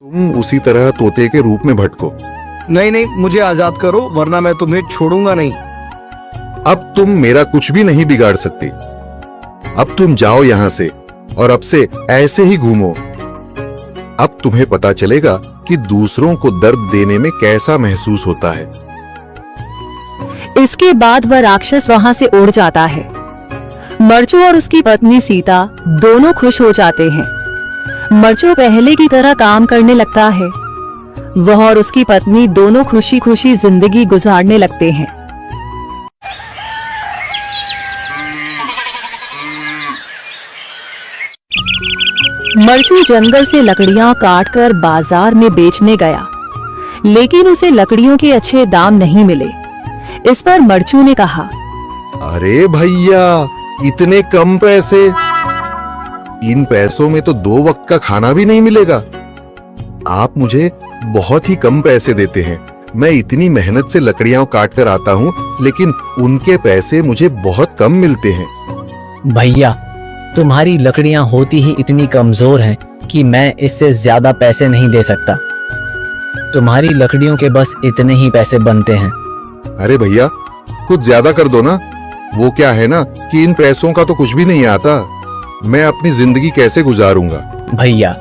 तुम उसी तरह तोते के रूप में भटको। नहीं नहीं, मुझे आजाद करो वरना मैं तुम्हें छोड़ूंगा नहीं। अब तुम मेरा कुछ भी नहीं बिगाड़ सकते। अब तुम जाओ यहां से और अब से ऐसे ही घूमो। अब तुम्हें पता चलेगा कि दूसरों को दर्द देने में कैसा महसूस होता है। इसके बाद वह राक्षस वहां से उड़ जाता है। मरचू और उसकी पत्नी सीता दोनों खुश हो जाते हैं। मरचू पहले की तरह काम करने लगता है। वह और उसकी पत्नी दोनों खुशी खुशी जिंदगी गुजारने लगते हैं। मरचू जंगल से लकड़ियां काटकर बाजार में बेचने गया, लेकिन उसे लकड़ियों के अच्छे दाम नहीं मिले। इस पर मरचू ने कहा, अरे भैया, इतने कम पैसे? इन पैसों में तो 2 वक्त का खाना भी नहीं मिलेगा। आप मुझे बहुत ही कम पैसे देते हैं। मैं इतनी मेहनत से लकड़ियां काट कर आता हूँ, लेकिन उनके पैसे मुझे बहुत कम मिलते हैं। भैया, तुम्हारी लकड़ियां होती ही इतनी कमजोर हैं कि मैं इससे ज्यादा पैसे नहीं दे सकता। तुम्हारी लकड़ियों के बस इतने ही पैसे बनते हैं। अरे भैया, कुछ ज्यादा कर दो ना। वो क्या है ना कि इन पैसों का तो कुछ भी नहीं आता। मैं अपनी जिंदगी कैसे गुजारूंगा? भैया,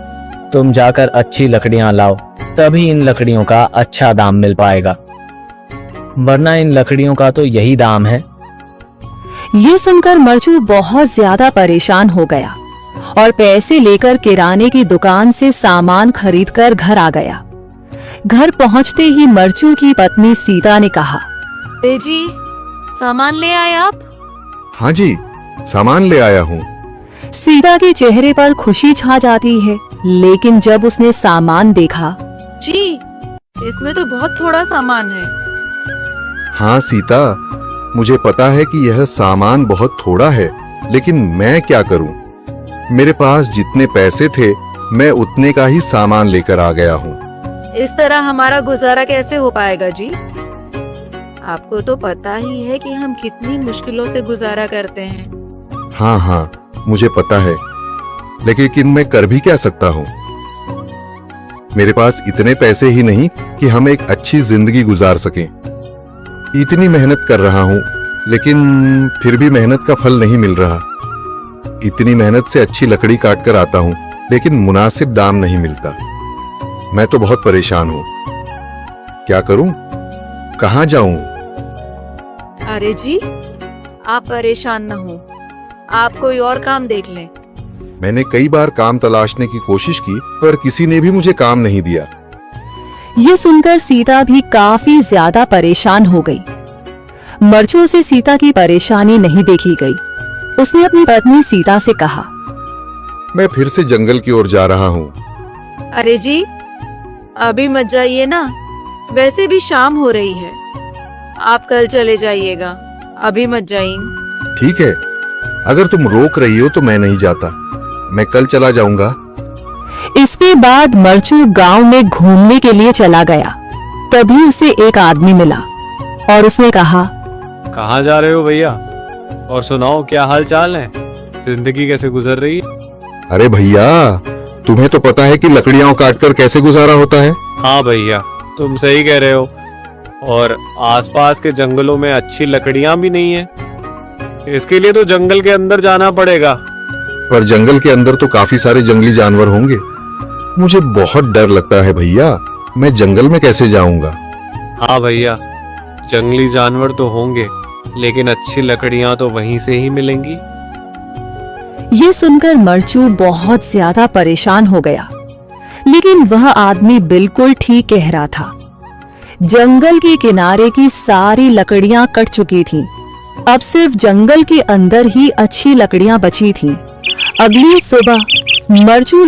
तुम जाकर अच्छी लकड़ियां लाओ, तभी इन लकड़ियों का अच्छा दाम मिल पाएगा, वरना इन लकड़ियों का तो यही दाम है। ये सुनकर मरचू बहुत ज्यादा परेशान हो गया और पैसे लेकर किराने की दुकान से सामान खरीदकर घर आ गया। घर पहुंचते ही मरचू की पत्नी सीता ने कहा, जी, सामान ले आए आप? हाँ जी, सामान ले आया हूँ। सीता के चेहरे पर खुशी छा जाती है, लेकिन जब उसने सामान देखा, जी, इसमें तो बहुत थोड़ा सामान है। हाँ सीता, मुझे पता है कि यह सामान बहुत थोड़ा है, लेकिन मैं क्या करूं? मेरे पास जितने पैसे थे, मैं उतने का ही सामान लेकर आ गया हूँ। इस तरह हमारा गुजारा कैसे हो पाएगा जी? आपको तो पता ही है कि हम कितनी मुश्किलों से गुजारा करते हैं। हाँ हाँ, मुझे पता है, लेकिन मैं कर भी क्या सकता हूँ? मेरे पास इतने पैसे ही नहीं कि हम एक अच्छी जिंदगी गुजार सकें। इतनी मेहनत कर रहा हूँ, लेकिन फिर भी मेहनत का फल नहीं मिल रहा। इतनी मेहनत से अच्छी लकड़ी काट कर आता हूँ, लेकिन मुनासिब दाम नहीं मिलता। मैं तो बहुत परेशान हूँ। क्या करूँ? कहाँ जाऊँ? अरे जी, आप परेशान न हो, आप कोई और काम देख लें। मैंने कई बार काम तलाशने की कोशिश की, पर किसी ने भी मुझे काम नहीं दिया। ये सुनकर सीता भी काफी ज्यादा परेशान हो गई। मरचू से सीता की परेशानी नहीं देखी गई। उसने अपनी पत्नी सीता से कहा, मैं फिर से जंगल की ओर जा रहा हूँ। अरे जी, अभी मत जाइए ना, वैसे भी शाम हो रही है। आप कल चले जाइएगा, अभी मत जाइए। ठीक है, अगर तुम रोक रही हो तो मैं नहीं जाता। मैं कल चला जाऊंगा। इसके बाद मरचू गांव में घूमने के लिए चला गया। तभी उसे एक आदमी मिला और उसने कहा, कहाँ जा रहे हो भैया? और सुनाओ, क्या हाल चाल है? जिंदगी कैसे गुजर रही है? अरे भैया, तुम्हें तो पता है कि लकड़ियां काटकर कैसे गुजारा होता है। हाँ भैया, तुम सही कह रहे हो। और आसपास के जंगलों में अच्छी लकड़ियां भी नहीं है। इसके लिए तो जंगल के अंदर जाना पड़ेगा। पर जंगल के अंदर तो काफी सारे जंगली जानवर होंगे। मुझे बहुत डर लगता है भैया, मैं जंगल में कैसे जाऊंगा? हाँ भैया, जंगली जानवर तो होंगे, लेकिन अच्छी लकड़ियां तो वहीं से ही मिलेंगी। ये सुनकर मरचू बहुत ज्यादा परेशान हो गया, लेकिन वह आदमी बिल्कुल ठीक कह रहा था। जंगल के किनारे की सारी लकड़ियां कट चुकी थीं। अब सिर्फ जंगल के अंदर ही अच्छी लकड़ियां बची थीं। अगली सुबह मरचू